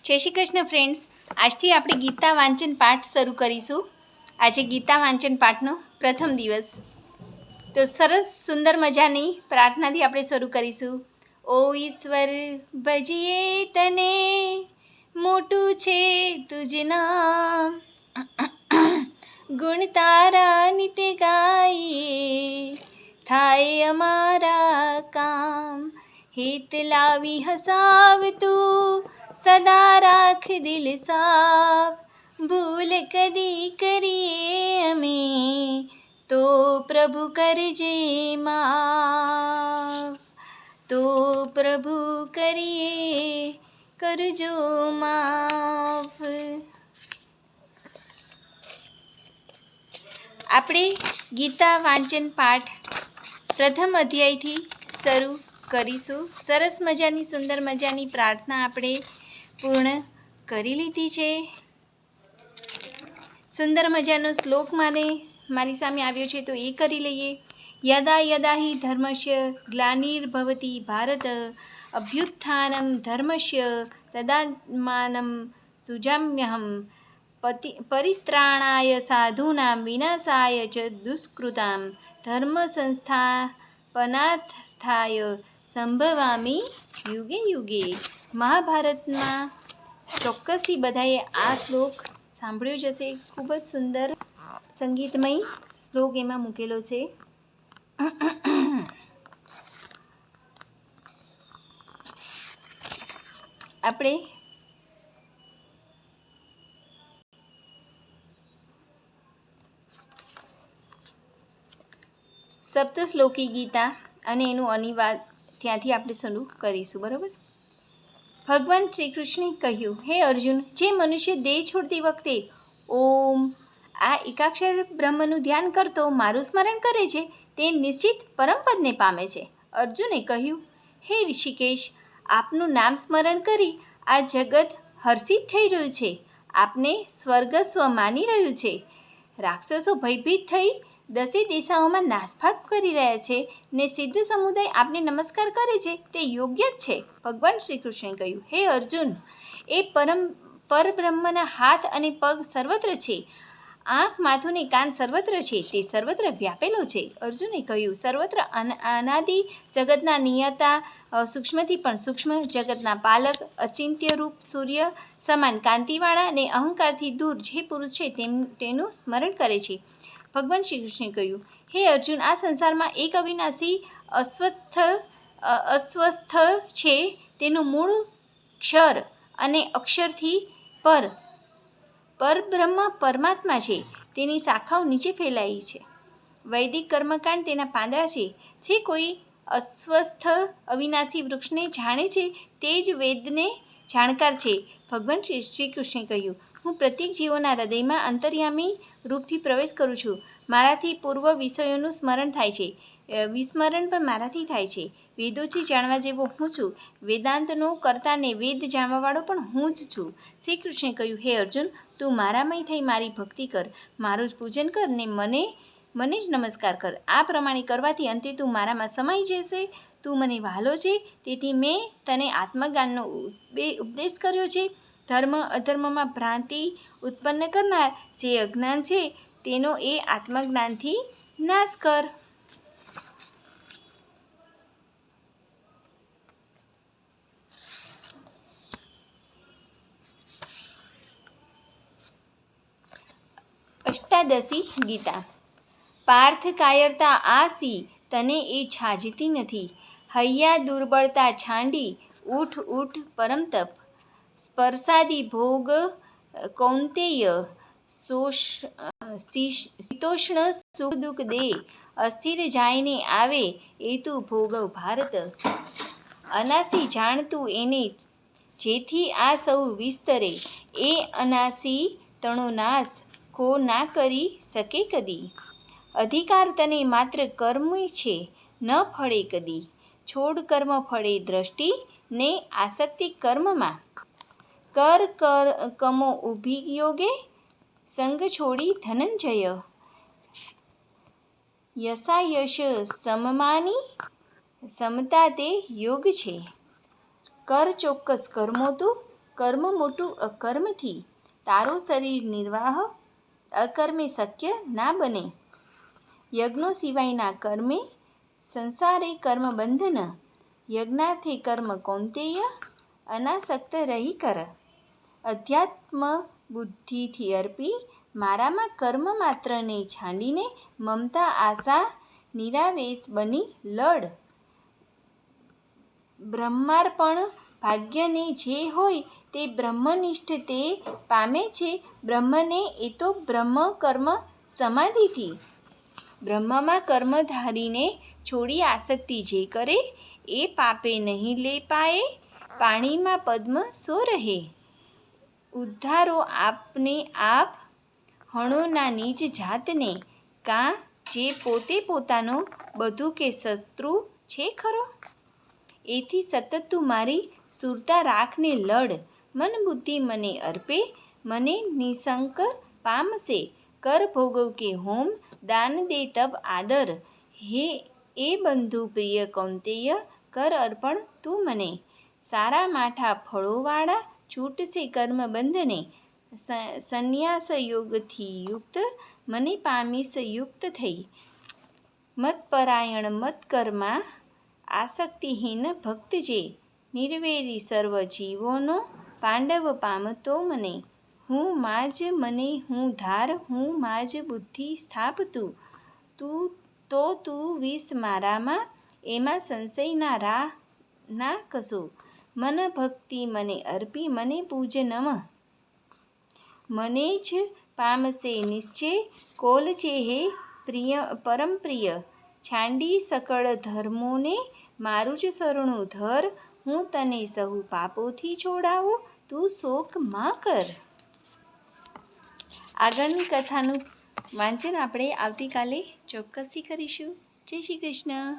જય શ્રી કૃષ્ણ ફ્રેન્ડ્સ, આજથી આપણે ગીતા વાંચન પાઠ શરૂ કરીશું. આજે ગીતા વાંચન પાઠનો પ્રથમ દિવસ. તો સરસ સુંદર મજાની પ્રાર્થનાથી આપણે શરૂ કરીશું. ઓ ઈશ્વર ભજીએ તને, મોટું છે તુજ નામ, ગુણ તારા નિત્ય ગાઈએ, થાય અમારા કામ. હિત લાવી હસાવતું, સદા રાખ દિલ સાફ. ભૂલ કદી કરીએ અમે, તો પ્રભુ કરજે માફ. તો પ્રભુ કરજો માફ. આપણે ગીતા વાંચન પાઠ પ્રથમ અધ્યાયથી શરૂ કરીશું. સરસ મજાની સુંદર મજાની પ્રાર્થના આપણે પૂર્ણ કરી લીધી છે. સુંદર મજાનો શ્લોક મારી સામે આવ્યો છે, તો એ કરી લઈએ. યદા યદા હિ ધર્મસ્ય ગ્લાનિર્ભવતિ ભારત, અભ્યુત્થાનમ ધર્મસ્ય તદાત્માનમ સુજામ્યહમ. પરિત્રાણાય સાધૂનાં વિનાશાય ચ દુષ્કૃતામ, ધર્મ સંસ્થાપનાર્થાય સંભવામી યુગે યુગે. મહાભારતમાં ચોક્કસથી બધાએ આ શ્લોક સાંભળ્યો જ હશે. ખૂબ જ સુંદર સંગીતમય શ્લોક એમાં મૂકેલો છે. આપણે સપ્તશ્લોકી ગીતા અને એનું અનુવાદ ત્યાંથી આપણે શરૂ કરીશું. બરાબર. ભગવાન શ્રી કૃષ્ણે કહ્યું, હે અર્જુન, જે મનુષ્ય દેહ છોડતી વખતે ઓમ આ એકાક્ષર બ્રહ્મનું ધ્યાન કરતો મારું સ્મરણ કરે છે, તે નિશ્ચિત પરમપદને પામે છે. અર્જુને કહ્યું, હે ઋષિકેશ, આપનું નામ સ્મરણ કરી આ જગત હર્ષિત થઈ રહ્યું છે, આપને સ્વર્ગસ્વ માની રહ્યું છે. રાક્ષસો ભયભીત થઈ દસે દિશાઓમાં નાસભાગ કરી રહ્યા છે ને સિદ્ધ સમુદાય આપને નમસ્કાર કરે છે, તે યોગ્ય જ છે. ભગવાન શ્રી કૃષ્ણે કહ્યું, હે અર્જુન, એ પરબ્રહ્મના હાથ અને પગ સર્વત્ર છે, આંખ, માથું ને કાન સર્વત્ર છે, તે સર્વત્ર વ્યાપેલો છે. અર્જુને કહ્યું, સર્વત્ર અનાદિ જગતના નિયતા, સૂક્ષ્મથી પણ સૂક્ષ્મ, જગતના પાલક, અચિંત્ય રૂપ સૂર્ય સમાન કાંતિવાળા ને અહંકારથી દૂર જે પુરુષ છે તેનું સ્મરણ કરે છે. ભગવાન શ્રી કૃષ્ણે કહ્યું, હે અર્જુન, આ સંસારમાં એક અવિનાશી અસ્વસ્થ છે, તેનું મૂળ ક્ષર અને અક્ષરથી પરબ્રહ્મ પરમાત્મા છે, તેની શાખાઓ નીચે ફેલાઈ છે. વૈદિક કર્મકાંડ તેના પાંદડા છે. જે કોઈ અસ્વસ્થ અવિનાશી વૃક્ષને જાણે છે, તે જ વેદને જાણકાર છે. ભગવાન શ્રી કૃષ્ણે કહ્યું, હું પ્રત્યેક જીવોના હૃદયમાં અંતર્યામી રૂપથી પ્રવેશ કરું છું. મારાથી પૂર્વ વિષયોનું સ્મરણ થાય છે, વિસ્મરણ પણ મારાથી થાય છે. વેદોથી જાણવા જેવો હું છું. વેદાંતનો કર્તા ને વેદ જાણવાવાળો પણ હું જ છું. શ્રી કૃષ્ણે કહ્યું, હે અર્જુન, તું મારામય થઈ મારી ભક્તિ કર, મારું જ પૂજન કર ને મને જ નમસ્કાર કર. આ પ્રમાણે કરવાથી અંતે તું મારામાં સમાઈ જશે. તું મને વહાલો છે, તેથી મેં તને આત્મજ્ઞાનનો ઉપદેશ કર્યો છે. ધર્મ અધર્મમાં ભ્રાંતિ ઉત્પન્ન કરનાર જે અજ્ઞાન છે, તેનો એ આત્મજ્ઞાનથી નાશ કર. અષ્ટાદશી ગીતા. પાર્થ કાયરતા આસી, તને એ છાજતી નથી. હૈયા દુર્બળતા છાંડી, ઉઠ ઉઠ પરમ તપ. સ્પર્શાદી ભોગ કૌંતેય, શીતોષ્ણ સુખ દુઃખ દે. અસ્થિર જાયને આવે, એ તું ભોગવ ભારત. અનાસી જાણતું એને, જેથી આ સૌ વિસ્તરે. એ અનાસી તણો નાશ, કો ના કરી શકે કદી. અધિકાર તને માત્ર કર્મ છે, ન ફળે કદી. છોડ કર્મ ફળે દ્રષ્ટિ, ને આસક્તિ કર્મમાં. કર કમો ઉભી યોગે, સંગ છોડી ધનંજય. યશાયશ સમમાની, સમતા તે યોગ છે. કર ચોક્કસ કર્મો તું, કર્મ મોટું અકર્મથી તારો શરીર નિર્વાહ અકર્મે શક્ય ના બને. યજ્ઞો સિવાયના કર્મે સંસારે કર્મ બંધન. યજ્ઞાર્થે કર્મ કૌંતેય અનાસક્ત રહી કર. અધ્યાત્મ બુદ્ધિથી અર્પી મારામાં કર્મ માત્રને છાંડીને મમતા આશા નિરાવેશ બની લડ. બ્રહ્માર્પણ ભાગ્યને જે હોય તે બ્રહ્મનિષ્ઠ તે પામે છે બ્રહ્મને એ તો બ્રહ્મ કર્મ સમાધિથી. બ્રહ્મમાં કર્મ ધારીને છોડી આસક્તિ જે કરે એ પાપે નહીં લે પાએ. પાણીમાં પદ્મ સો રહે. ઉદ્ધારો આપને આપ હણો ના નિજ જાતને. કાં જે પોતે પોતાનો બધું કે શત્રુ છે ખરો. એથી સતત તું મારી સુરતા રાખને લડ. મન બુદ્ધિ મને અર્પે મને નિશંક પામશે. કર ભોગવ કે હોમ દાન દે તબ આદર. હે એ બંધુ પ્રિય કૌંતેય કર અર્પણ તું મને. સારા માઠા ફળોવાળા છૂટશે કર્મ બંધને. સંન્યાસ યોગથી યુક્ત મને પામીશ યુક્ત થઈ. મત્પરાયણ મત્કર્મા આસક્તિહીન ભક્ત જે. નિર્વેરી સર્વ જીવોનો પાંડવ પામતો મને. હું માજ મને હું ધાર હું માજ બુદ્ધિ સ્થાપતું. તું વિસ મારામાં એમાં સંશય ના રાહ ના કશો. મન ભક્તિ મને અર્પી મને પૂજ નમઃ. મને જ પામશે નિશ્ચય કોલ છે હે પરમ પ્રિય. છાંડી સકળ ધર્મોને મારું જ શરણું ધર. હું તને સહુ પાપોથી છોડાવું તું શોક મા કર. આગળની કથાનું વાંચન આપણે આવતીકાલે ચોક્કસથી કરીશું. જય શ્રી કૃષ્ણ.